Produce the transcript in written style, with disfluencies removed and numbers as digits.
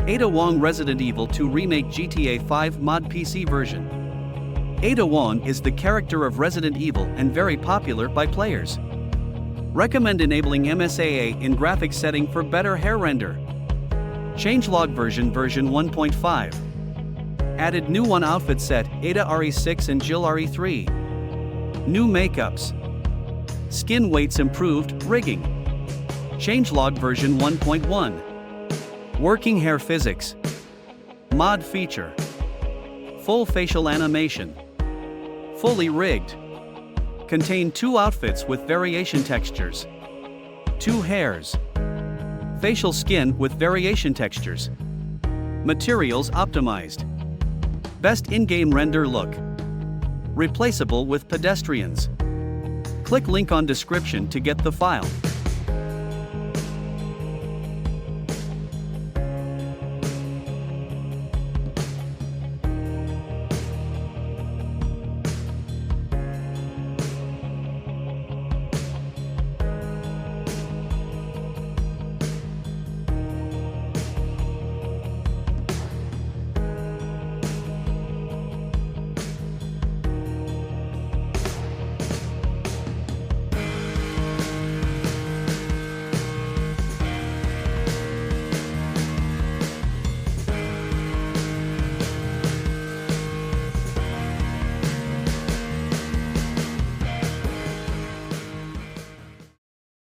Ada Wong Resident Evil 2 Remake GTA 5 Mod PC version. Ada Wong is the character of Resident Evil and very popular by players. Recommend enabling MSAA in graphics setting for better hair render. Changelog version 1.5. Added new one outfit set, Ada RE6 and Jill RE3. New makeups. Skin weights improved, rigging. Changelog version 1.1. Working hair physics. Mod feature. Full facial animation. Fully rigged. Contain 2 outfits with variation textures. 2 hairs. Facial skin with variation textures. Materials optimized. Best in-game render look. Replaceable with Pedestrians. Click link on description to get the file.